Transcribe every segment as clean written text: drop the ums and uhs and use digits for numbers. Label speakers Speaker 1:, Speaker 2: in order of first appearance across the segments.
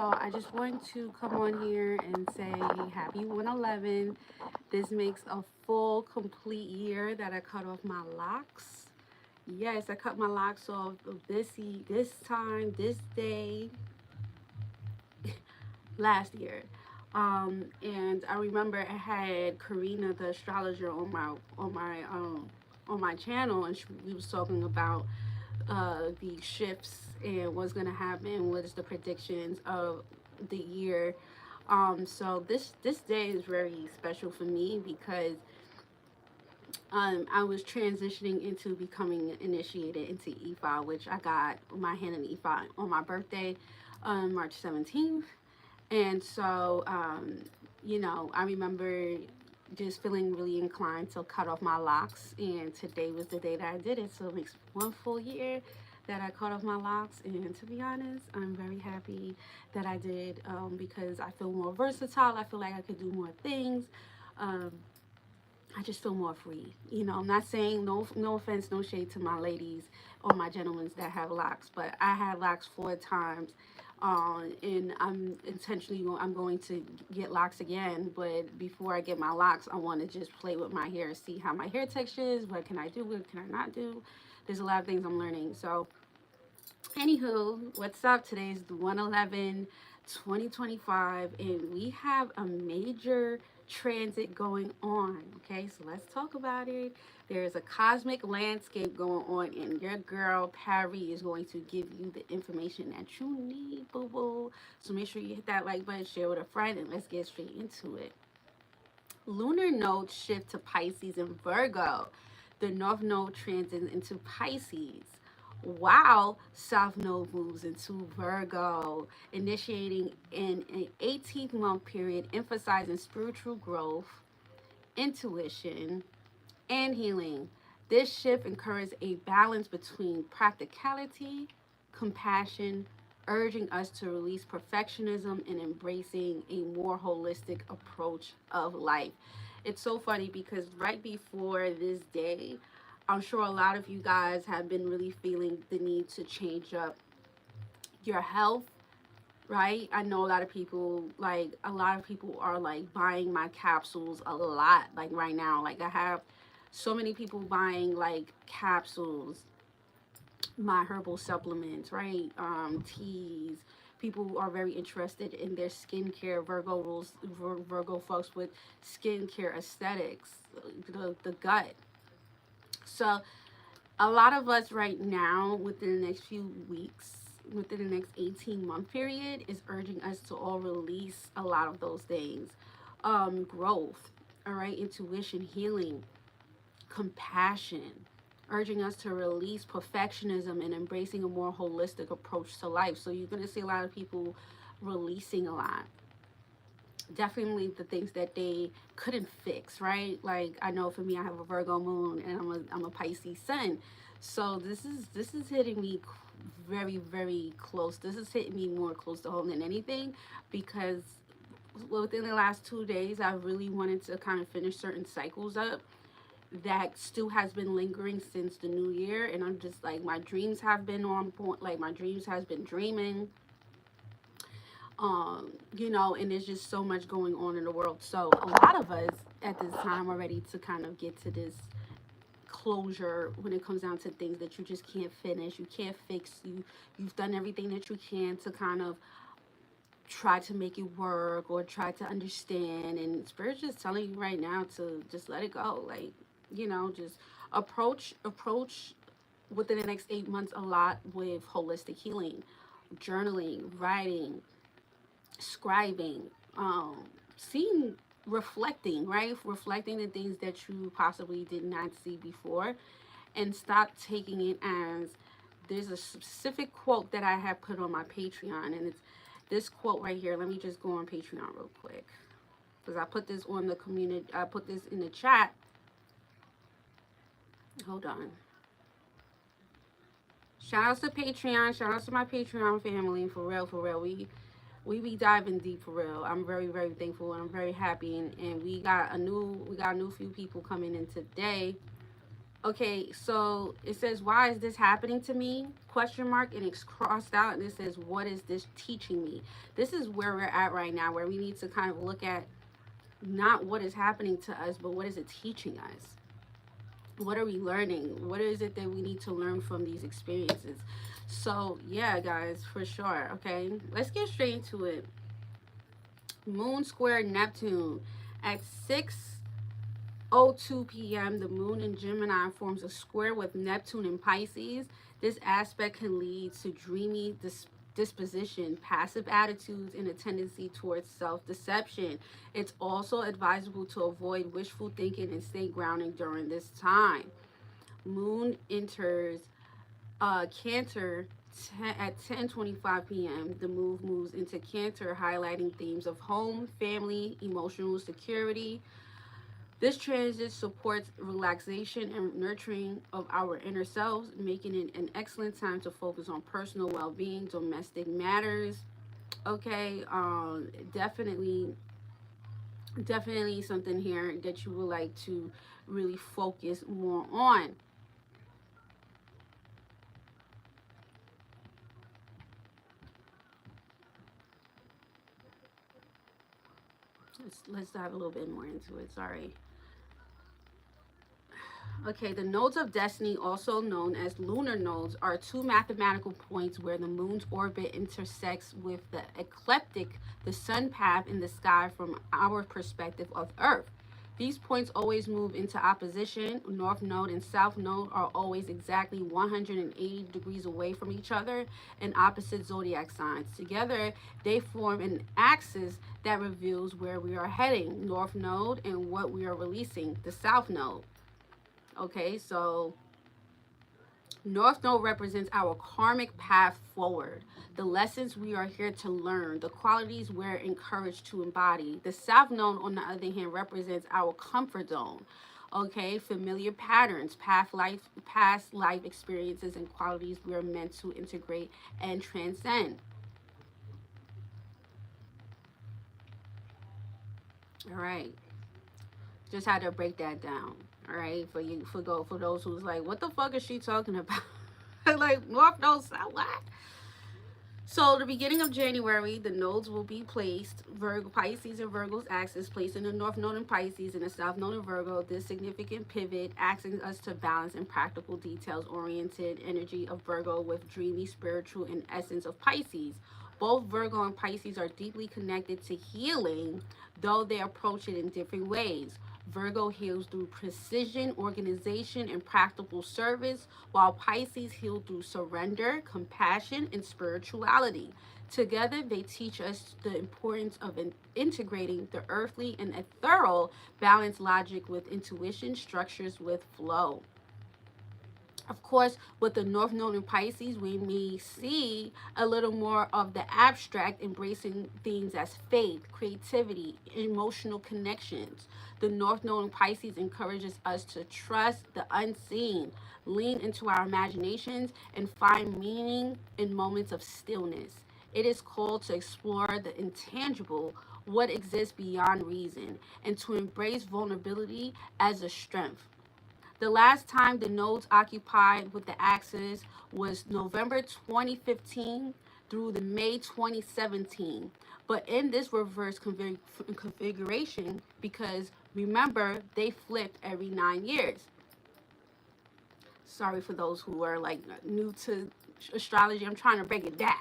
Speaker 1: So I just want to come on here and say happy 111. This makes a full, complete year that I cut off my locks. Yes, I cut my locks off this time, this day, last year. And I remember I had Karina, the astrologer, on my channel, and we was talking about the shifts and what's gonna happen. What is the predictions of the year? So this day is very special for me because I was transitioning into becoming initiated into EFI, which I got my hand in EFI on my birthday, March 17th. And so, I remember just feeling really inclined to cut off my locks. And today was the day that I did it. So it makes one full year that I cut off my locks. And to be honest, I'm very happy that I did, because I feel more versatile. I feel like I could do more things. Um, I just feel more free. I'm not saying no offense, no shade to my ladies or my gentlemen that have locks, but I had locks 4 times, and I'm going to get locks again. But before I get my locks, I want to just play with my hair, see how my hair texture is. What can I do? What can I not do? There's a lot of things I'm learning. So anywho, what's up? Today's the 111 2025, and we have a major transit going on. Okay, so let's talk about it. There's a cosmic landscape going on, and your girl Parry is going to give you the information that you need, boo boo. So make sure you hit that like button, share with a friend, and let's get straight into it. Lunar node shift to Pisces and Virgo. The North Node transits into Pisces, while South Node moves into Virgo, initiating in an 18-month period, emphasizing spiritual growth, intuition, and healing. This shift encourages a balance between practicality, compassion, urging us to release perfectionism and embracing a more holistic approach of life. It's so funny because right before this day, I'm sure a lot of you guys have been really feeling the need to change up your health, right? I know a lot of people are like buying my capsules a lot, like right now. Like I have so many people buying like capsules, my herbal supplements, right? Teas. People are very interested in their skincare. Virgo folks with skincare aesthetics, the gut. So a lot of us right now, within the next few weeks, within the next 18-month period, is urging us to all release a lot of those things. Growth, all right, intuition, healing, compassion, urging us to release perfectionism and embracing a more holistic approach to life. So you're going to see a lot of people releasing a lot. Definitely the things that they couldn't fix, right? Like I know for me, I have a Virgo moon and I'm a Pisces sun. So this is hitting me very, very close. This is hitting me more close to home than anything, because within the last 2 days I really wanted to kind of finish certain cycles up that still has been lingering since the new year. And I'm just like, my dreams have been on point. Like my dreams has been dreaming, and there's just so much going on in the world. So a lot of us at this time are ready to kind of get to this closure when it comes down to things that you just can't finish, you can't fix. You've done everything that you can to kind of try to make it work or try to understand, and spirit's just telling you right now to just let it go. Like, just approach within the next 8 months a lot with holistic healing, journaling, writing, scribing, seeing, reflecting, right? Reflecting the things that you possibly did not see before, and stop taking it as, there's a specific quote that I have put on my Patreon, and it's this quote right here. Let me just go on Patreon real quick, because I put this on the community. I put this in the chat. Hold on. Shout outs to Patreon. Shout outs to my Patreon family. For real, for real. We be diving deep for real. I'm very, very thankful, and I'm very happy. And we got a new few people coming in today. Okay, so it says, why is this happening to me? Question mark, and it's crossed out, and it says, what is this teaching me? This is where we're at right now, where we need to kind of look at not what is happening to us, but what is it teaching us? What are we learning? What is it that we need to learn from these experiences? So, yeah, guys, for sure. Okay, let's get straight into it. Moon square Neptune at 6:02 p.m. The moon in Gemini forms a square with Neptune in Pisces. This aspect can lead to dreamy disposition, passive attitudes, and a tendency towards self-deception. It's also advisable to avoid wishful thinking and stay grounded during this time. Moon enters Cancer at 10:25 p.m. The move moves into Cancer, highlighting themes of home, family, emotional security. This transit supports relaxation and nurturing of our inner selves, making it an excellent time to focus on personal well-being, domestic matters. Okay, definitely something here that you would like to really focus more on. Let's dive a little bit more into it. Sorry. Okay, the nodes of destiny, also known as lunar nodes, are two mathematical points where the moon's orbit intersects with the ecliptic, the sun path in the sky from our perspective of Earth. These points always move into opposition. North node and south node are always exactly 180 degrees away from each other in opposite zodiac signs. Together, they form an axis that reveals where we are heading, north node, and what we are releasing, the south node. Okay, so North Node represents our karmic path forward, the lessons we are here to learn, the qualities we're encouraged to embody. The South Node, on the other hand, represents our comfort zone. Okay, familiar patterns, past life experiences, and qualities we are meant to integrate and transcend. All right, just had to break that down. All right, for those who's like, what the fuck is she talking about? Like North Node, South, what? So the beginning of January, the nodes will be placed, Virgo, Pisces and Virgo's axis, placed in the North Node in Pisces and the South Node in Virgo. This significant pivot asking us to balance and practical details-oriented energy of Virgo with dreamy, spiritual, and essence of Pisces. Both Virgo and Pisces are deeply connected to healing, though they approach it in different ways. Virgo heals through precision, organization, and practical service, while Pisces heal through surrender, compassion, and spirituality. Together, they teach us the importance of integrating the earthly and ethereal, balance logic with intuition, structures with flow. Of course, with the North Node in Pisces, we may see a little more of the abstract, embracing things as faith, creativity, emotional connections. The North Node in Pisces encourages us to trust the unseen, lean into our imaginations, and find meaning in moments of stillness. It is called to explore the intangible, what exists beyond reason, and to embrace vulnerability as a strength. The last time the nodes occupied with the axis was November 2015 through the May 2017. But in this reverse configuration, because remember, they flipped every 9 years. Sorry for those who are like new to astrology. I'm trying to break it down.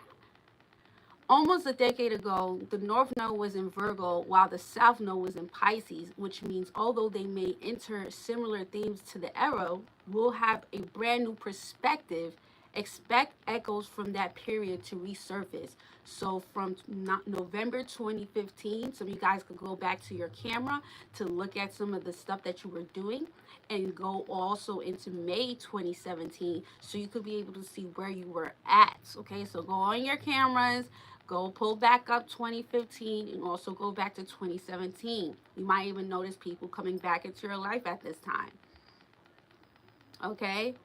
Speaker 1: Almost a decade ago, the North Node was in Virgo while the South Node was in Pisces, which means although they may enter similar themes to the arrow, we'll have a brand new perspective. Expect echoes from that period to resurface. So from November 2015, so you guys could go back to your camera to look at some of the stuff that you were doing and go also into May 2017 so you could be able to see where you were at. Okay, so go on your cameras, go pull back up 2015 and also go back to 2017. You might even notice people coming back into your life at this time. Okay?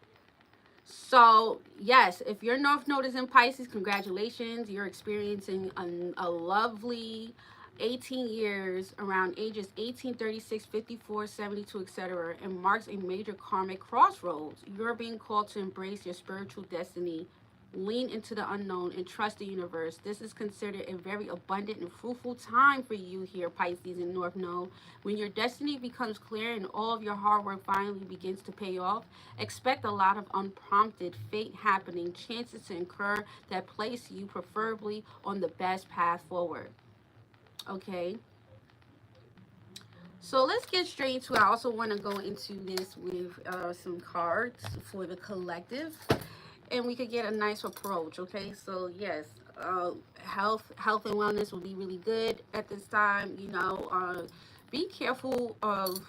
Speaker 1: So, yes, if your North Node is in Pisces, congratulations. You're experiencing a lovely 18 years around ages 18, 36, 54, 72, etc., and marks a major karmic crossroads. You're being called to embrace your spiritual destiny, lean into the unknown, and trust the universe. This is considered a very abundant and fruitful time for you here, Pisces and North Node. When your destiny becomes clear and all of your hard work finally begins to pay off, expect a lot of unprompted fate happening, chances to incur that place you preferably on the best path forward. Okay, so let's get straight into it. I also want to go into this with some cards for the collective, and we could get a nice approach. Okay, so yes, health and wellness will be really good at this time. Be careful of,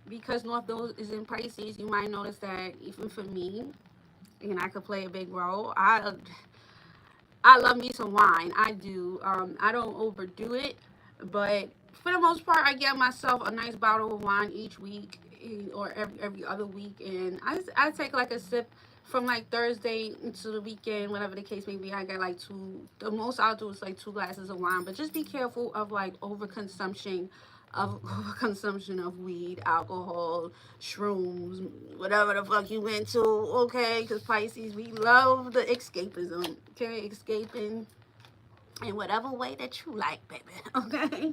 Speaker 1: because North Node is in Pisces. You might notice that even for me, and I could play a big role. I love me some wine. I do. I don't overdo it, but for the most part, I get myself a nice bottle of wine each week, or every other week, and I take like a sip from like Thursday into the weekend, whatever the case may be. I get like two. The most I'll do is like 2 glasses of wine, but just be careful of like overconsumption of weed, alcohol, shrooms, whatever the fuck you into, okay? Because Pisces, we love the escapism, okay? Escaping in whatever way that you like, baby, okay?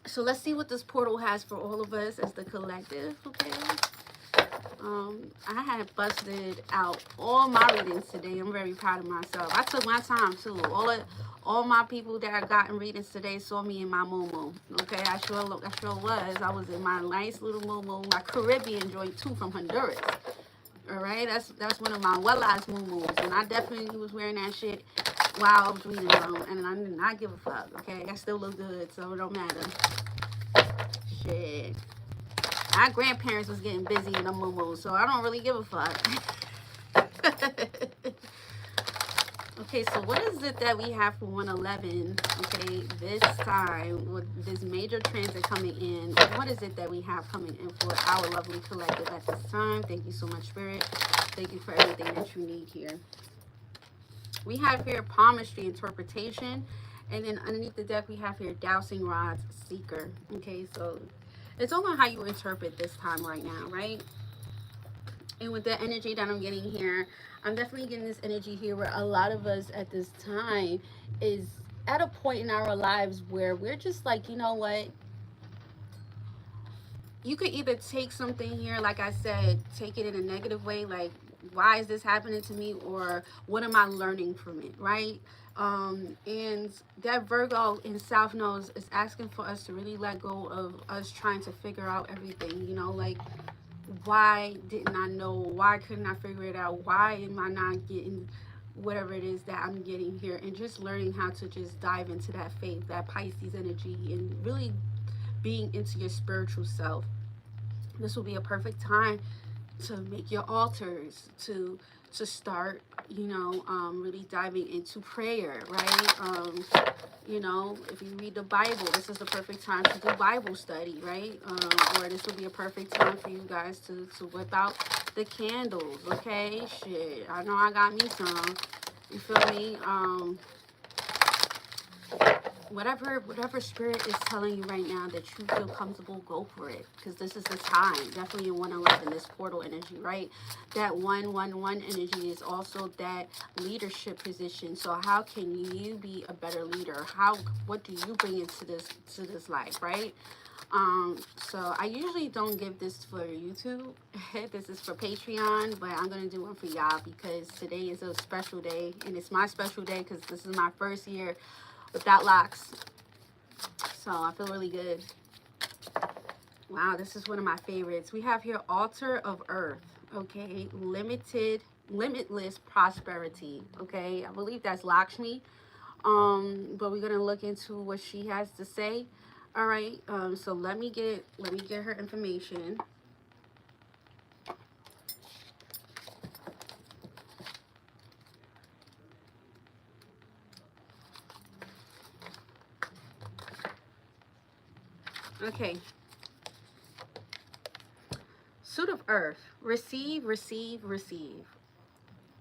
Speaker 1: So let's see what this portal has for all of us as the collective, okay? I had busted out all my readings today. I'm very proud of myself. I took my time too. All my people that I got in readings today saw me in my moo. Okay, I sure was. I was in my nice little moo, my Caribbean joint too, from Honduras. All right, that's one of my well-eyed moo, and I definitely was wearing that shit while I was reading them, and I did not give a fuck. Okay, I still look good, so it don't matter. Shit. My grandparents was getting busy in the moo, so I don't really give a fuck. Okay, so what is it that we have for 111? Okay, this time with this major transit coming in, what is it that we have coming in for our lovely collective at this time? Thank you so much, Spirit. Thank you for everything that you need here. We have here palmistry interpretation, and then underneath the deck we have here dowsing rods seeker. Okay, so it's all on how you interpret this time right now, right? And with the energy that I'm getting here, I'm definitely getting this energy here where a lot of us at this time is at a point in our lives where we're just like, you know what? You could either take something here, like I said, take it in a negative way, like, why is this happening to me? Or what am I learning from it, right? And that Virgo in South Node is asking for us to really let go of us trying to figure out everything, like, why didn't I know? Why couldn't I figure it out? Why am I not getting whatever it is that I'm getting here? And just learning how to just dive into that faith, that Pisces energy, and really being into your spiritual self. This will be a perfect time to make your altars, to start, really diving into prayer, right? If you read the Bible, this is the perfect time to do Bible study, right? Or this will be a perfect time for you guys to whip out the candles, okay? Shit, I know I got me some. You feel me? Whatever spirit is telling you right now that you feel comfortable, go for it, because this is the time. Definitely in 111, this portal energy, right? That 111 energy is also that leadership position. So how can you be a better leader? What do you bring into this life, right? So I usually don't give this for YouTube. This is for Patreon, but I'm gonna do one for y'all because today is a special day, and it's my special day because this is my first year without locks. So I feel really good. Wow, this is one of my favorites. We have here Altar of Earth. Okay, limitless prosperity. Okay, I believe that's Lakshmi. But we're gonna look into what she has to say. All right. So let me get her information. Okay. Suit of Earth. Receive, receive, receive.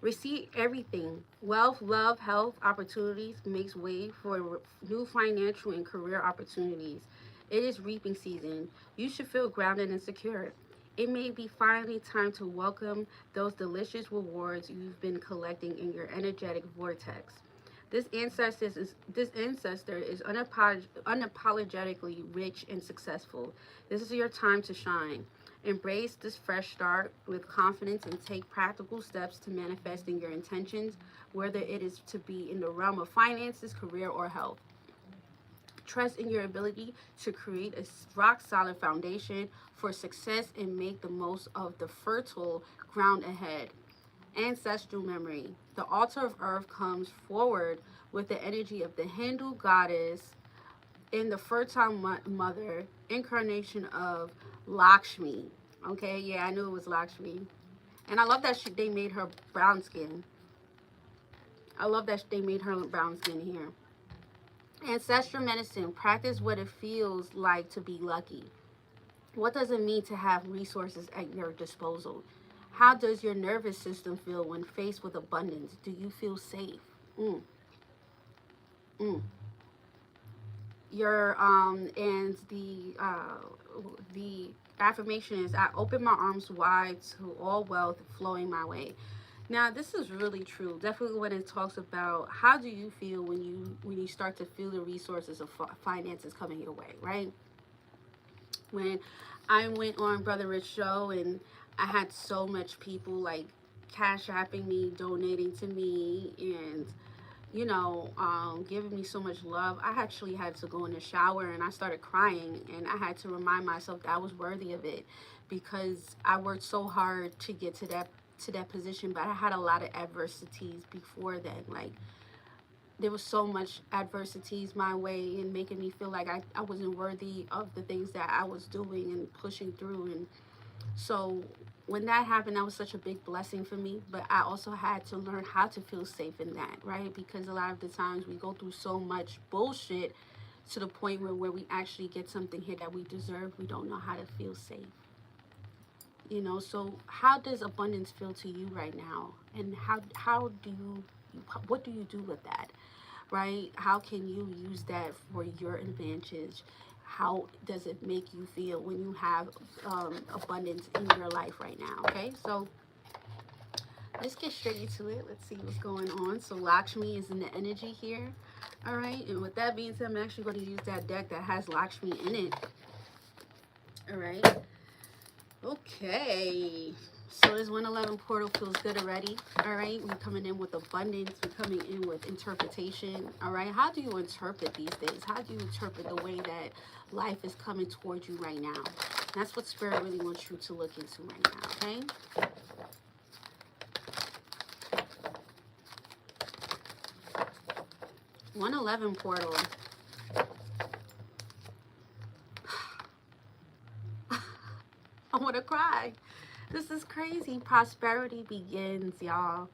Speaker 1: Receive everything. Wealth, love, health, opportunities makes way for new financial and career opportunities. It is reaping season. You should feel grounded and secure. It may be finally time to welcome those delicious rewards you've been collecting in your energetic vortex. This ancestor is unapologetically rich and successful. This is your time to shine. Embrace this fresh start with confidence and take practical steps to manifesting your intentions, whether it is to be in the realm of finances, career, or health. Trust in your ability to create a rock solid foundation for success and make the most of the fertile ground ahead. Ancestral memory. The altar of earth comes forward with the energy of the Hindu goddess in the fertile mother, incarnation of Lakshmi. Okay, yeah, I knew it was Lakshmi. And I love that they made her brown skin. I love that they made her brown skin here. Ancestral medicine. Practice what it feels like to be lucky. What does it mean to have resources at your disposal? How does your nervous system feel when faced with abundance? Do you feel safe? Mm, mm. Your and the affirmation is, I open my arms wide to all wealth flowing my way. Now this is really true, definitely, when it talks about how do you feel when you start to feel the resources of finances coming your way, right? When I went on Brother Rich show and I had so much people like cash apping me, donating to me, and giving me so much love. I actually had to go in the shower and I started crying, and I had to remind myself that I was worthy of it because I worked so hard to get to that position, but I had a lot of adversities before then. Like, there was so much adversities my way and making me feel like I wasn't worthy of the things that I was doing and pushing through. And so when that happened, that was such a big blessing for me. But I also had to learn how to feel safe in that, right? Because a lot of the times we go through so much bullshit to the point where we actually get something here that we deserve, we don't know how to feel safe. So how does abundance feel to you right now? And how do you, what do you do with that? Right? How can you use that for your advantage? How does it make you feel when you have abundance in your life right now? Okay, so let's get straight into it. Let's see what's going on. So Lakshmi is in the energy here. All right, and with that being said, I'm actually going to use that deck that has Lakshmi in it. All right. Okay. So this 111 portal feels good already. All right. We're coming in with abundance. We're coming in with interpretation. All right. How do you interpret these days? How do you interpret the way that life is coming towards you right now? That's what Spirit really wants you to look into right now. Okay. 111 portal. I want to cry. This is crazy. Prosperity begins, y'all.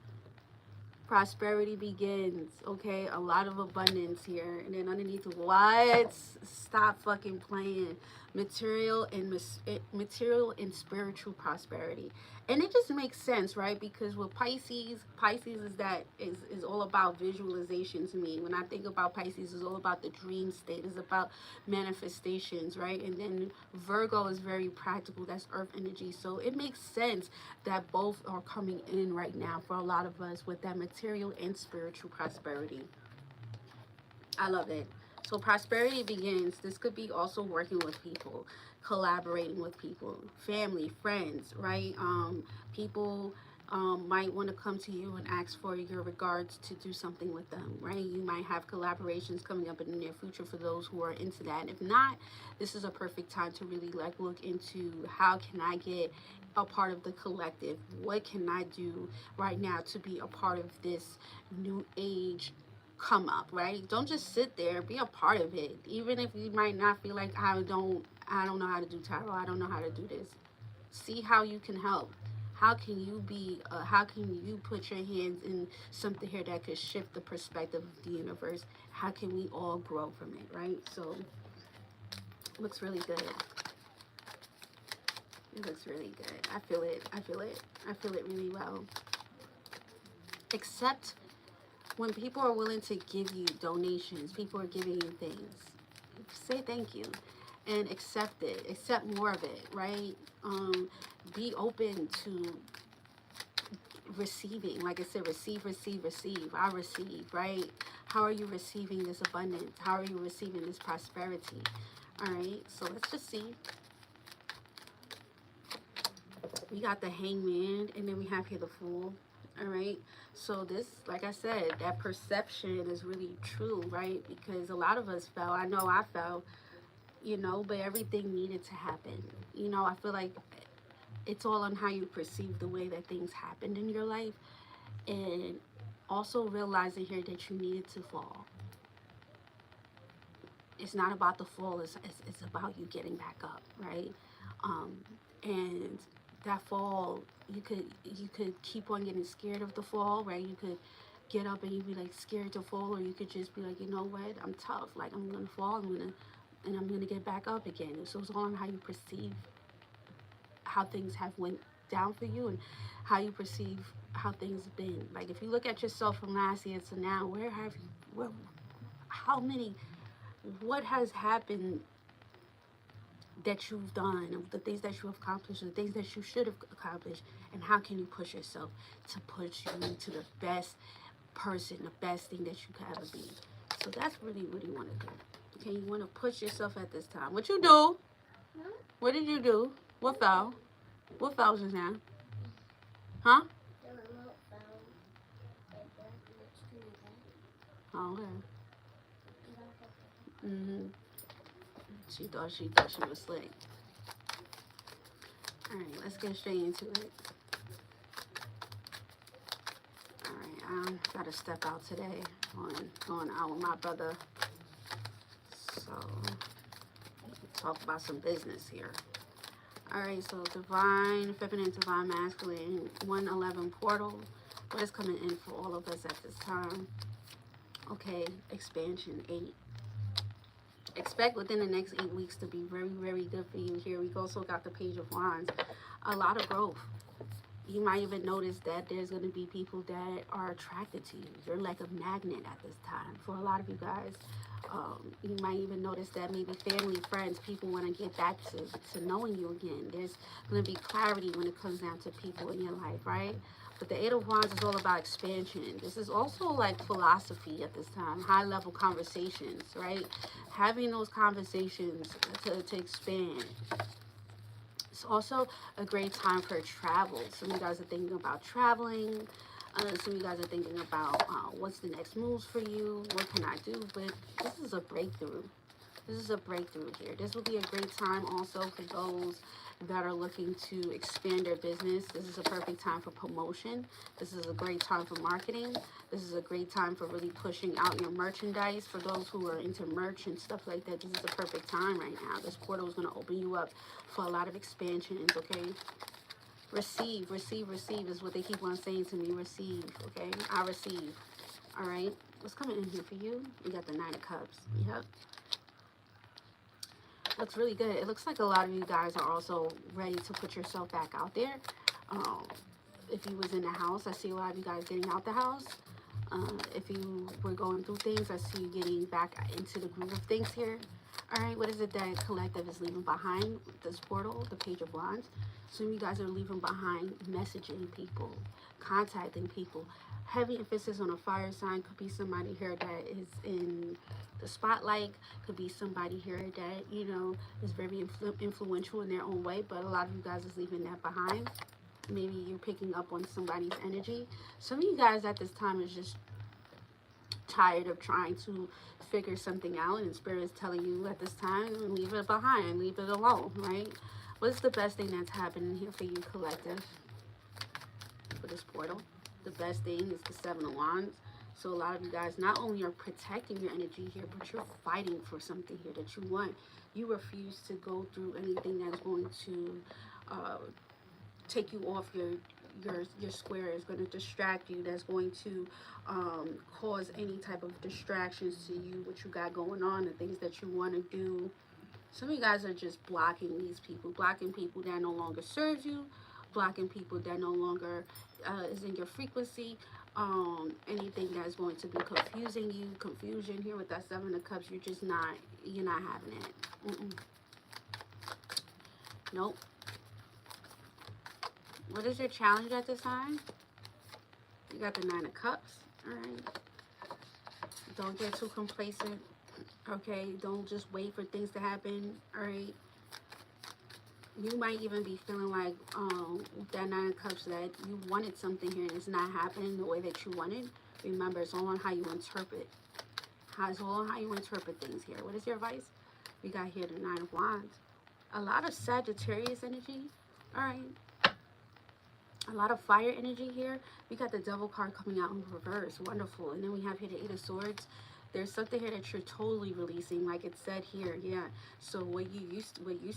Speaker 1: Prosperity begins. Okay, a lot of abundance here. And then underneath, what? Stop fucking playing. Material and spiritual prosperity. And it just makes sense, right? Because with Pisces is all about visualization to me. When I think about Pisces, it's all about the dream state. It's about manifestations, right? And then Virgo is very practical. That's earth energy. So it makes sense that both are coming in right now for a lot of us with that material and spiritual prosperity. I love it. So prosperity begins. This could be also working with people, collaborating with people, family, friends, right? People might want to come to you and ask for your regards to do something with them, right? You might have collaborations coming up in the near future for those who are into that. And if not, this is a perfect time to really like look into how can I get a part of the collective? What can I do right now to be a part of this new age come up, right? Don't just sit there, be a part of it. Even if you might not feel like I don't know how to do tarot, I don't know how to do this. See how you can help. How can you put your hands in something here that could shift the perspective of the universe? How can we all grow from it, right? So it looks really good. It looks really good. I feel it. I feel it really well. Accept when people are willing to give you donations, people are giving you things. Say thank you and accept it. Accept more of it, right? Be open to receiving. Like I said, receive, receive, receive. I receive, right? How are you receiving this abundance? How are you receiving this prosperity? All right, so let's just see. We got the Hangman, and then we have here the Fool. All right, so this, like I said, that perception is really true, right? Because a lot of us fell. I know I fell, you know, but everything needed to happen. You know, I feel like it's all on how you perceive the way that things happened in your life, and also realizing here that you needed to fall. It's not about the fall, it's about you getting back up, right? And that fall, you could keep on getting scared of the fall, right? You could get up and you'd be like scared to fall, or you could just be like, you know what, I'm tough, like I'm gonna fall, I'm gonna get back up again. So it's all on how you perceive how things have went down for you, and how you perceive how things have been. Like if you look at yourself from last year to now, where have you, how many, what has happened that you've done, the things that you have accomplished, the things that you should have accomplished, and how can you push yourself to push you to the best person, the best thing that you could ever be. So that's really what you want to do. Okay, you want to push yourself at this time. What you do? What did you do? What fell? What fell just now? Huh? Oh, okay. Mm-hmm. She thought she was slick. All right, let's get straight into it. All right, I gotta step out today. Going out with my brother. So talk about some business here. All right, so divine feminine, divine masculine, 111 portal. What is coming in for all of us at this time? Okay, expansion 8. Expect within the next 8 weeks to be very, very good for you. Here we also got the Page of Wands. A lot of growth. You might even notice that there's going to be people that are attracted to you. You're like a magnet at this time for a lot of you guys. You might even notice that maybe family, friends, people want to get back to knowing you again. There's going to be clarity when it comes down to people in your life, right? But the Eight of Wands is all about expansion. This is also like philosophy at this time, high-level conversations, right? Having those conversations to expand. It's also a great time for travel. Some of you guys are thinking about traveling. Some of you guys are thinking about what's the next moves for you. What can I do? But this is a breakthrough. This is a breakthrough here. This will be a great time also for those that are looking to expand their business. This is a perfect time for promotion. This is a great time for marketing. This is a great time for really pushing out your merchandise. For those who are into merch and stuff like that, this is a perfect time right now. This portal is going to open you up for a lot of expansions, okay? Receive, receive, receive is what they keep on saying to me. Receive, okay? I receive. All right? What's coming in here for you? You got the Nine of Cups. Yep. Looks really good. It looks like a lot of you guys are also ready to put yourself back out there. If you was in the house, I see a lot of you guys getting out the house. If you were going through things, I see you getting back into the groove of things here. All right, what is it that collective is leaving behind? This portal, the Page of Wands. Some of you guys are leaving behind messaging people, contacting people. Heavy emphasis on a fire sign. Could be somebody here that is in the spotlight. Could be somebody here that, you know, is very influential in their own way, but a lot of you guys is leaving that behind. Maybe you're picking up on somebody's energy. Some of you guys at this time is just tired of trying to figure something out, and Spirit is telling you at this time, leave it behind, leave it alone, right? What's the best thing that's happening here for you, collective, for this portal? The best thing is the Seven of Wands. So a lot of you guys not only are protecting your energy here, but you're fighting for something here that you want. You refuse to go through anything that's going to take you off your square, is going to distract you, that's going to cause any type of distractions to you, what you got going on, the things that you want to do. Some of you guys are just blocking these people, blocking people that no longer serve you, blocking people that no longer is in your frequency. Anything that's going to be confusing you, confusion here with that Seven of Cups, you're not having it. Nope. What is your challenge at this time? You got the Nine of Cups. All right. Don't get too complacent. Okay. Don't just wait for things to happen. All right. You might even be feeling like with that Nine of Cups that you wanted something here and it's not happening the way that you wanted. Remember, it's all on how you interpret. It's all on how you interpret things here. What is your advice? We got here the Nine of Wands. A lot of Sagittarius energy. All right. A lot of fire energy here. We got the Devil card coming out in reverse. Wonderful. And then we have here the Eight of Swords. There's something here that you're totally releasing, like it said here. Yeah. So what used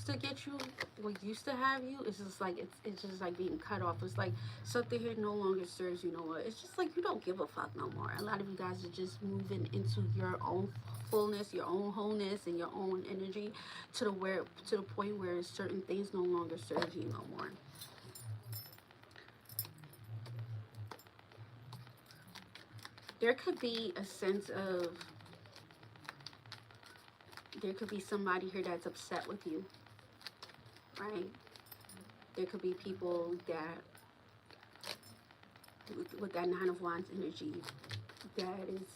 Speaker 1: to get you, what used to have you, is just like it's just like being cut off. It's like something here no longer serves you no more. It's just like you don't give a fuck no more. A lot of you guys are just moving into your own fullness, your own wholeness, and your own energy to the point where certain things no longer serve you no more. There could be a sense of, there could be somebody here that's upset with you, right? There could be people that, with that Nine of Wands energy, that is,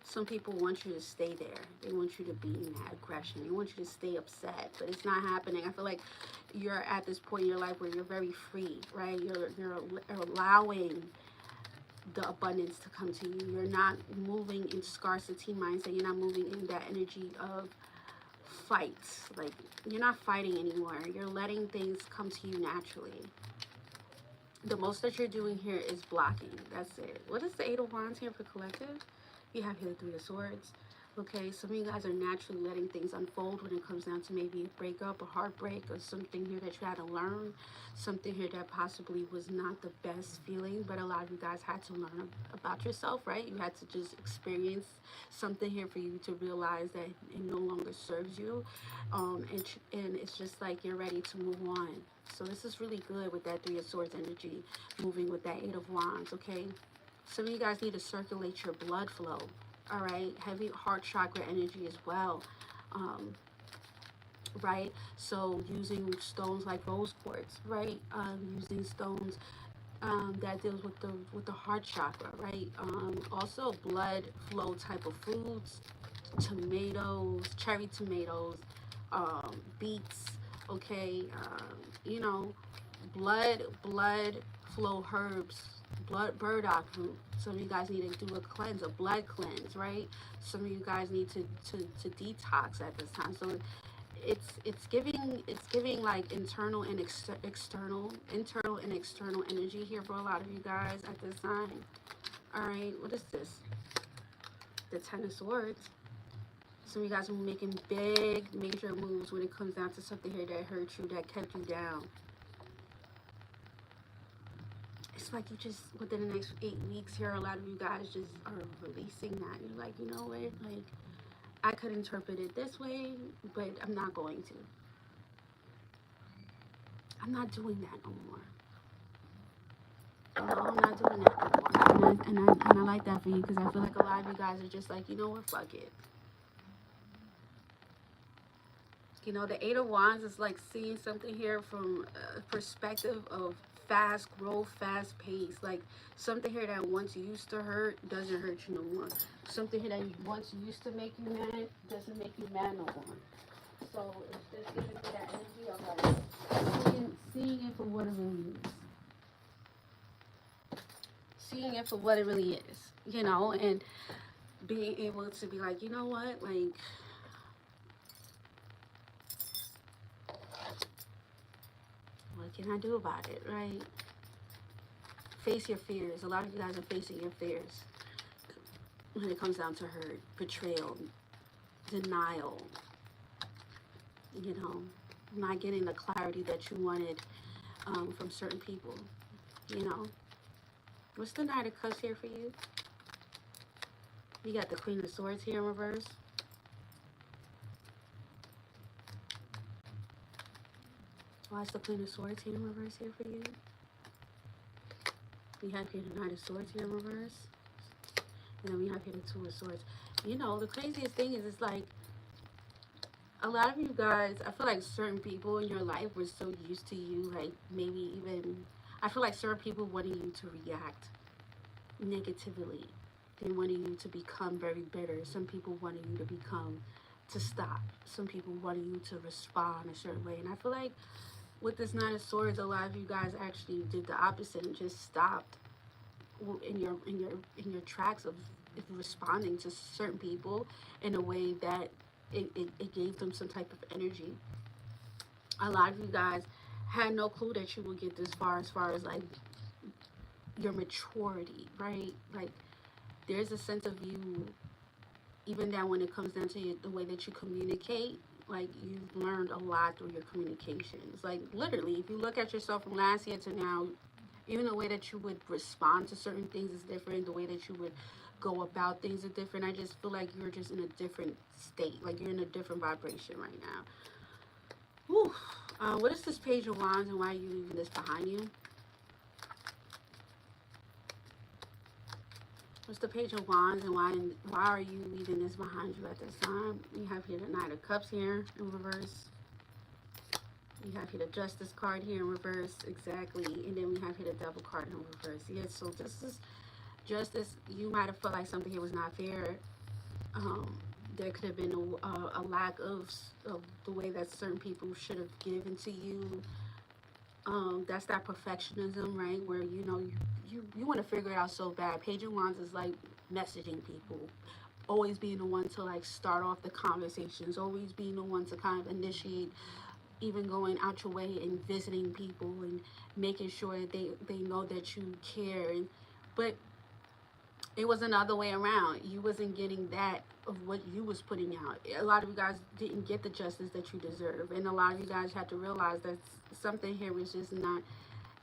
Speaker 1: some people want you to stay there. They want you to be in that aggression. They want you to stay upset, but it's not happening. I feel like you're at this point in your life where you're very free, right? You're allowing the abundance to come to you. You're not moving in scarcity mindset. You're not moving in that energy of fights. Like, you're not fighting anymore. You're letting things come to you naturally. The most that you're doing here is blocking. That's it. What is the Eight of Wands here for collective? You have here the Three of Swords. Okay, some of you guys are naturally letting things unfold when it comes down to maybe a breakup, a heartbreak, or something here that you had to learn, something here that possibly was not the best feeling, but a lot of you guys had to learn about yourself, right? You had to just experience something here for you to realize that it no longer serves you, and it's just like you're ready to move on. So this is really good with that Three of Swords energy, moving with that Eight of Wands, okay? Some of you guys need to circulate your blood flow. All right, heavy heart chakra energy as well, right? So using stones like rose quartz, right? Using stones that deals with the heart chakra, right? Also blood flow type of foods, tomatoes, cherry tomatoes, beets. Okay, you know, blood flow herbs, burdock root. Some of you guys need to do a cleanse, a blood cleanse, right? Some of you guys need to detox at this time. So it's giving like internal and external energy here for a lot of you guys at this time. All right, what is this? The Ten of Swords. Some of you guys are making big major moves when it comes down to something here that hurt you, that kept you down. It's like you just, within the next 8 weeks here, a lot of you guys just are releasing that. You're like, you know what, like, I could interpret it this way, but I'm not going to. I'm not doing that no more. No, I'm not doing that no more. And I like that for you, because I feel like a lot of you guys are just like, you know what, fuck it. You know, the Eight of Wands is like seeing something here from a perspective of fast growth, fast pace. Like something here that once used to hurt doesn't hurt you no more. Something here that once used to make you mad doesn't make you mad no more. So it's just giving me that energy of like seeing it for what it really is. Seeing it for what it really is, you know, and being able to be like, you know what, like, what can I do about it, right? Face your fears. A lot of you guys are facing your fears when it comes down to hurt, betrayal, denial, you know, not getting the clarity that you wanted from certain people, you know. What's the Knight of Cups here for you? You got the Queen of Swords here in reverse. Why is the Queen of Swords here in reverse here for you? We have here the Knight of Swords here in reverse. And then we have here the Two of Swords. You know, the craziest thing is it's like a lot of you guys, I feel like certain people in your life were so used to you, like maybe even, I feel like certain people wanted you to react negatively. They wanted you to become very bitter. Some people wanted you to become, to stop. Some people wanted you to respond a certain way. And I feel like with this Nine of Swords, a lot of you guys actually did the opposite and just stopped in your tracks of responding to certain people in a way that it gave them some type of energy. A lot of you guys had no clue that you would get this far as like your maturity, right? Like there's a sense of you, even down when it comes down to the way that you communicate. Like you've learned a lot through your communications. Like literally, if you look at yourself from last year to now, even the way that you would respond to certain things is different. The way that you would go about things is different. I just feel like you're just in a different state. Like you're in a different vibration right now. Whew. What is this Page of Wands and why are you leaving this behind you? What's the Page of Wands and why are you leaving this behind you at this time? You have here the Knight of Cups here in reverse. You have here the Justice card here in reverse, exactly. And then we have here the Devil card in reverse. Yes, so this is justice. You might have felt like something here was not fair. There could have been a lack of the way that certain people should have given to you. That's that perfectionism, right? Where you know you want to figure it out so bad. Page of Wands is like messaging people, always being the one to like start off the conversations, always being the one to kind of initiate, even going out your way and visiting people and making sure that they know that you care. But it was another way around. You wasn't getting that of what you was putting out. A lot of you guys didn't get the justice that you deserve, and a lot of you guys had to realize that something here was just not.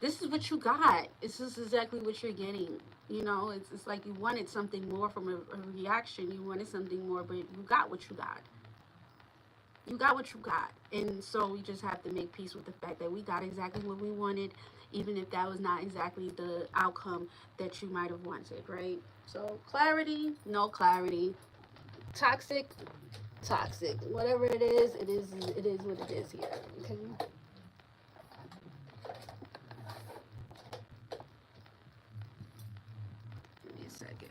Speaker 1: This is what you got. This is exactly what you're getting. You know, it's like you wanted something more from a reaction. You wanted something more, but you got what you got. You got what you got. And so we just have to make peace with the fact that we got exactly what we wanted, even if that was not exactly the outcome that you might have wanted, right? So clarity, no clarity. Toxic, toxic. Whatever it is what it is here. Okay. Give me a second.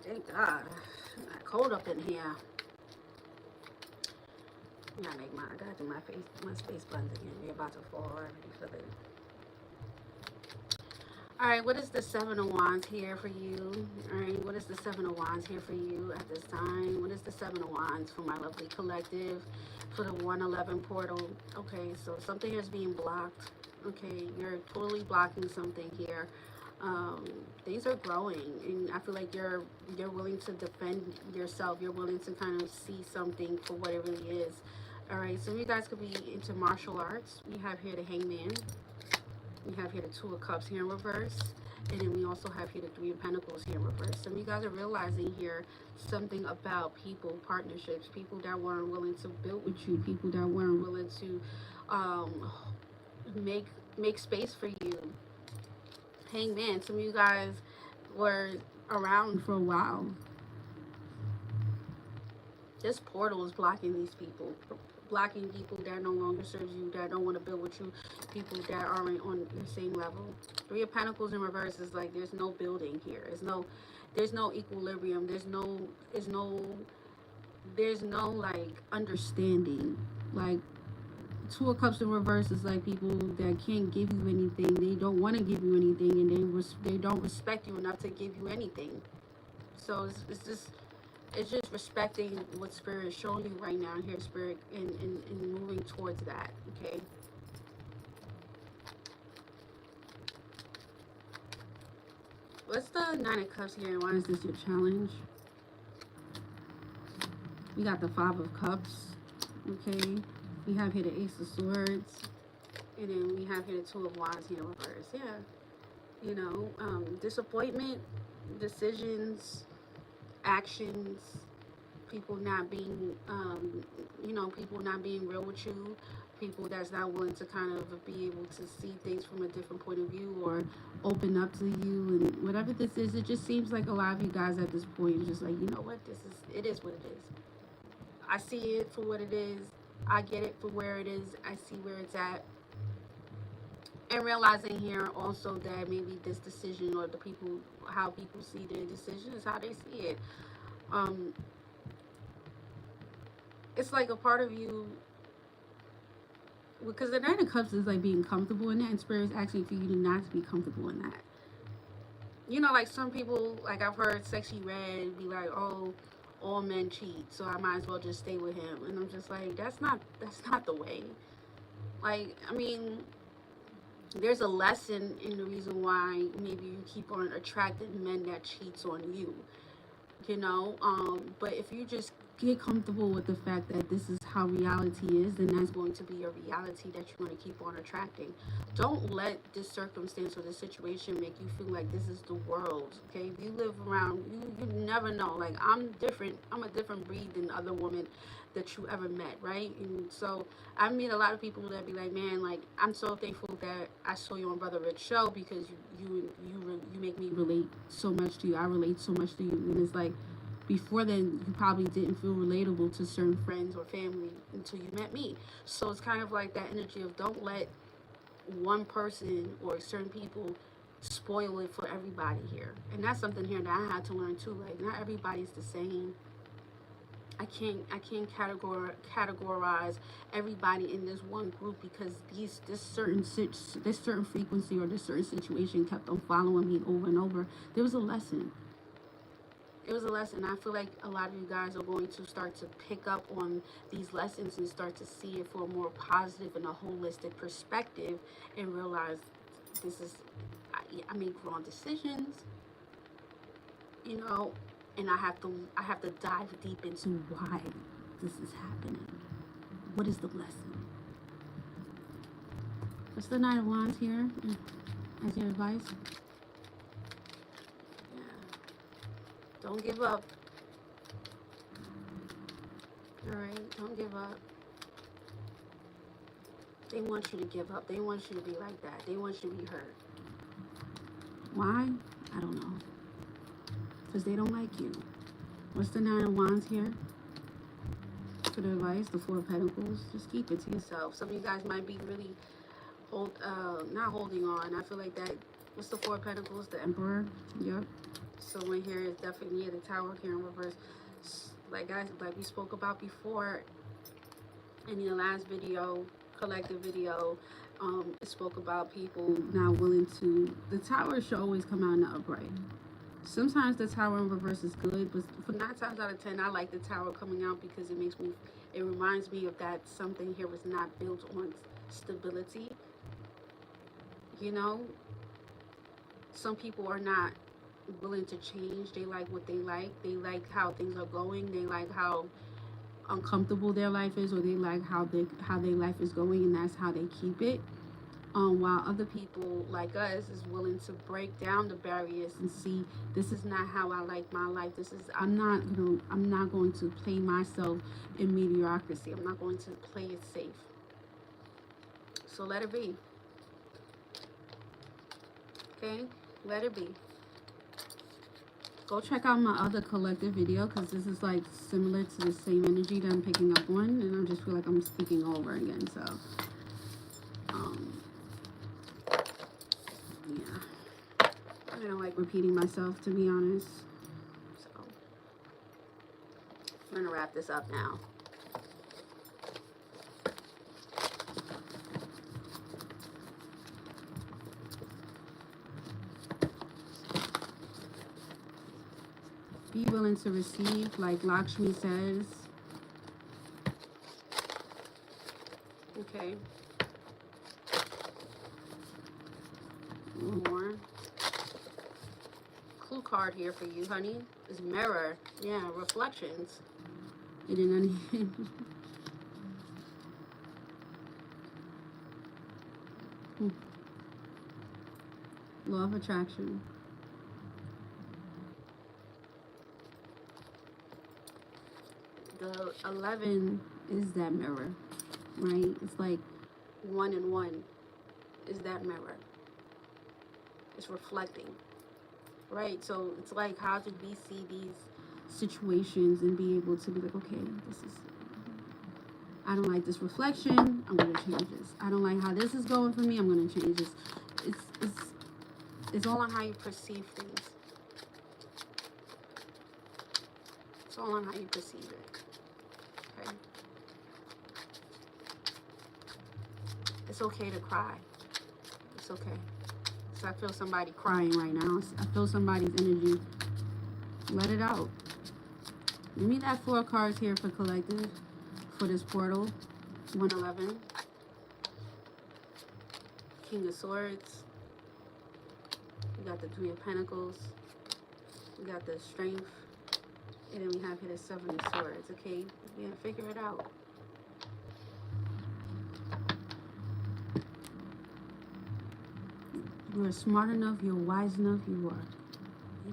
Speaker 1: Thank God. It's not cold up in here. I gotta do my space buns again. We're about to fall already for the. All right, what is the Seven of Wands here for you? All right, what is the Seven of Wands here for you at this time? What is the Seven of Wands for my lovely collective, for the 111 portal? Okay, so something here is being blocked. Okay, you're totally blocking something here. Things are growing, and I feel like you're willing to defend yourself. You're willing to kind of see something for what it really is. All right, some of you guys could be into martial arts. We have here the Hangman. We have here the Two of Cups here in reverse. And then we also have here the Three of Pentacles here in reverse. Some of you guys are realizing here something about people, partnerships, people that weren't willing to build with you, people that weren't willing to make space for you. Hangman, some of you guys were around for a while. This portal is blocking these people. Blocking people that no longer serves you, that don't want to build with you, people that aren't on the same level. Three of Pentacles in reverse is like there's no building here. There's no equilibrium. There's no like understanding. Like Two of Cups in reverse is like people that can't give you anything. They don't want to give you anything, and they don't respect you enough to give you anything. So it's just respecting what Spirit is showing you right now here, Spirit, and moving towards that, okay? What's the Nine of Cups here, and why is this your challenge? We got the Five of Cups, okay? We have here the Ace of Swords, and then we have here the Two of Wands here in reverse. Yeah, you know, disappointment, decisions, actions, people not being, people not being real with you, people that's not willing to kind of be able to see things from a different point of view or open up to you, and whatever this is, it just seems like a lot of you guys at this point are just like, you know what, it is what it is. I see it for what it is. I get it for where it is. I see where it's at. And realizing here also that maybe this decision, or the people, how people see their decision is how they see it. Um, it's like a part of you, because the Nine of Cups is like being comfortable in that, and Spirit is asking for you to not to be comfortable in that. You know, like some people, like I've heard Sexy Red be like, oh, all men cheat, so I might as well just stay with him. And I'm just like, that's not the way. Like, I mean, there's a lesson in the reason why maybe you keep on attracting men that cheats on you, but if you just get comfortable with the fact that this is how reality is, then that's going to be your reality that you're going to keep on attracting. Don't let this circumstance or this situation make you feel like this is the world. Okay, if you live around, you never know. Like, I'm different, I'm a different breed than other women that you ever met, right? And so I meet a lot of people that be like, man, like, I'm so thankful that I saw you on Brother Rich show, because you make me relate so much to you. I relate so much to you. And it's like, before then, you probably didn't feel relatable to certain friends or family until you met me. So it's kind of like that energy of, don't let one person or certain people spoil it for everybody here. And that's something here that I had to learn too. Like, not everybody's the same. I can't categorize everybody in this one group, because this certain frequency or this certain situation kept on following me over and over. There was a lesson. It was a lesson. I feel like a lot of you guys are going to start to pick up on these lessons and start to see it for a more positive and a holistic perspective, and realize this is, I make wrong decisions, and I have to dive deep into why this is happening. What is the lesson? What's the Nine of Wands here as your advice? Yeah. Don't give up. Alright, don't give up. They want you to give up. They want you to be like that. They want you to be hurt. Why? I don't know. Because they don't like you. What's the Nine of Wands here? For the advice, the Four of Pentacles, just keep it to yourself. Some of you guys might be really not holding on. I feel like that. What's the Four of Pentacles? The Emperor. Yep. So in here is definitely the Tower here in reverse. Like we spoke about before in the last video, collective video, it spoke about people not willing to. The Tower should always come out in the upright. Sometimes the Tower in reverse is good, but for 9 times out of 10, I like the Tower coming out, because it reminds me of that something here was not built on stability. Some people are not willing to change. They like what they like. They like how things are going. They like how uncomfortable their life is, or they like how their life is going, and that's how they keep it. While other people like us is willing to break down the barriers and see, this is not how I like my life. I'm not going to play myself in mediocrity. I'm not going to play it safe. So let it be. Okay? Let it be. Go check out my other collective video, because this is like similar to the same energy that I'm picking up on, and I just feel like I'm speaking over again. So yeah, I don't like repeating myself, to be honest. So I'm gonna wrap this up now. Be willing to receive, like Lakshmi says. Okay. One more. Clue card here for you, honey, is Mirror. Yeah, reflections. You didn't Law of attraction. the 11 is that mirror, right? It's like 1 and 1 is that mirror. It's reflecting, right? So it's like, how do we see these situations and be able to be like, okay, I don't like this reflection, I'm going to change this. I don't like how this is going for me, I'm going to change this. It's all on how you perceive things. It's all on how you perceive it. Okay? It's okay to cry. It's okay. So I feel somebody crying right now. I feel somebody's energy. Let it out. Give me that 4 cards here for collective, for this portal. 111. King of Swords. We got the 3 of Pentacles. We got the Strength. And then we have here the 7 of Swords. Okay? Yeah, figure it out. You are smart enough, you're wise enough, you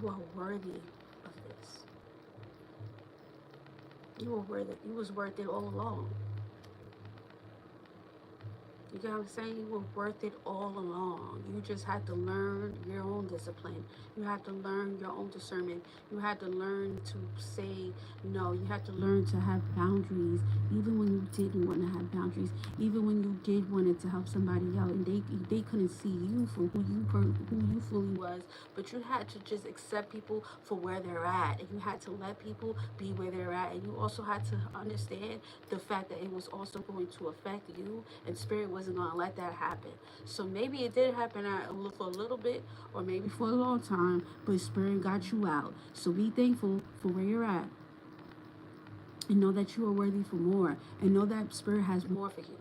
Speaker 1: are worthy of this. You was worth it all along. You get what I'm saying? You were worth it all along. You just had to learn your own discipline. You had to learn your own discernment. You had to learn to say no. You had to learn to have boundaries, even when you didn't want to have boundaries, even when you did wanted to help somebody out and they couldn't see you for who you fully was. But you had to just accept people for where they're at, and you had to let people be where they're at, and you also had to understand the fact that it was also going to affect you, and spirit wasn't going to let that happen. So maybe it did happen for a little bit, or maybe for a long time, but spirit got you out. So be thankful for where you're at, and know that you are worthy for more, and know that spirit has more for you.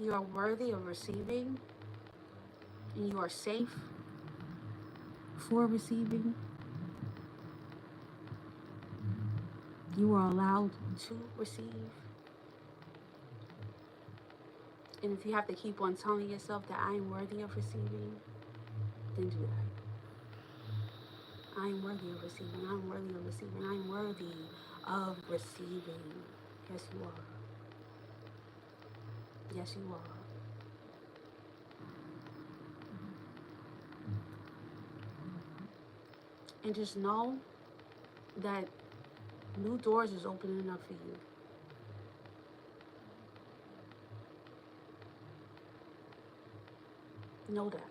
Speaker 1: You are worthy of receiving, and you are safe for receiving. You are allowed to receive. And if you have to keep on telling yourself that I am worthy of receiving, then do that. I am worthy of receiving. I am worthy of receiving. I am worthy of receiving. Yes, you are. Yes, you are. And just know that new doors is opening up for you. Know that.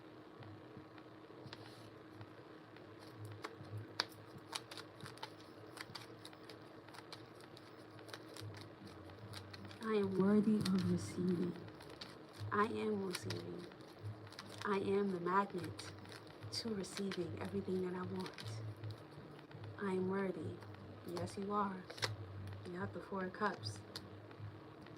Speaker 1: I am worthy of receiving. I am receiving. I am the magnet to receiving everything that I want. I am worthy. Yes, you are. You have the 4 of Cups.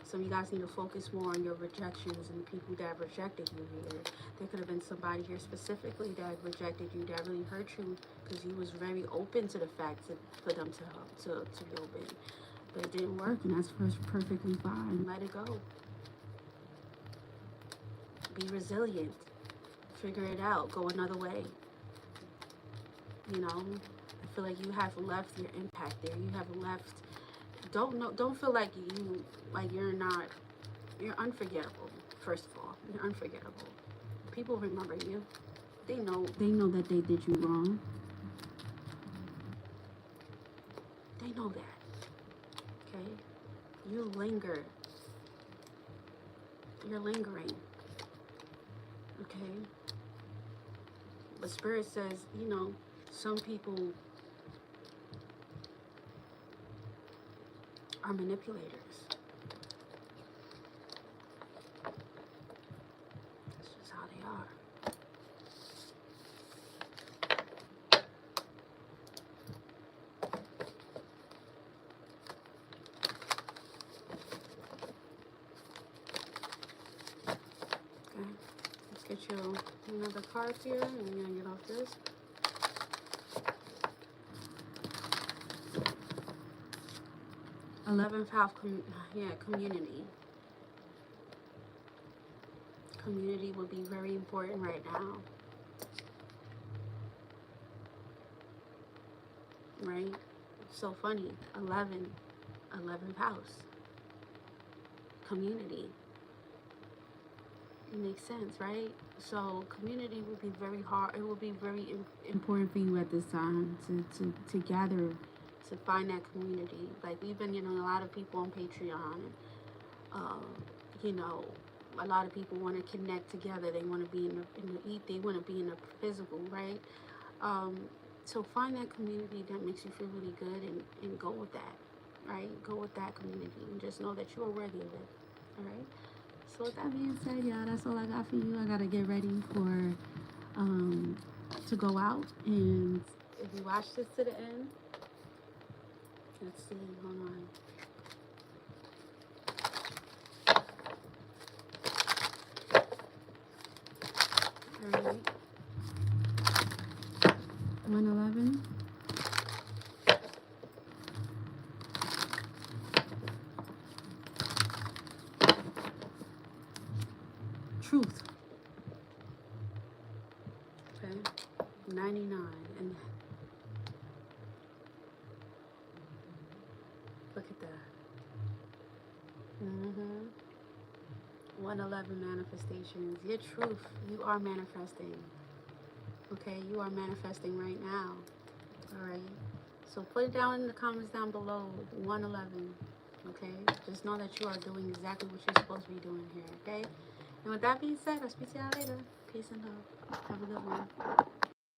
Speaker 1: Some of you guys need to focus more on your rejections and the people that rejected you here. There could have been somebody here specifically that rejected you, that really hurt you, because you was very open to the fact for them to be open. But it didn't work, and that's perfectly fine. Let it go. Be resilient. Figure it out. Go another way. You know, I feel like you have left your impact there. You have left. Don't feel like you're unforgettable. First of all, you're unforgettable. People remember you. They know that they did you wrong. They know that. Okay? You linger. You're lingering. Okay? But Spirit says, some people are manipulators. That's just how they are. Okay, let's get you another card here, and we're gonna get off this. 11th house, community. Community will be very important right now. Right? So funny. 11th house. Community. It makes sense, right? So community will be very hard. It will be very important for you at this time to gather, to find that community. Like we've been, a lot of people on Patreon, and you know, a lot of people want to connect together. They want to be in the they want to be in the physical, right? So find that community that makes you feel really good, and go with that, right? Go with that community, and just know that you are worthy of it. All right. So with that being said, y'all, that's all I got for you. I gotta get ready for to go out, and if you watch this to the end, let's see, hold on. All right. 111. Truth. Okay. 99. And look at that. 111 manifestations. Your truth. You are manifesting. Okay, you are manifesting right now. All right. So put it down in the comments down below. 111. Okay. Just know that you are doing exactly what you're supposed to be doing here. Okay. And with that being said, I'll speak to y'all later. Peace and love. Have a good one.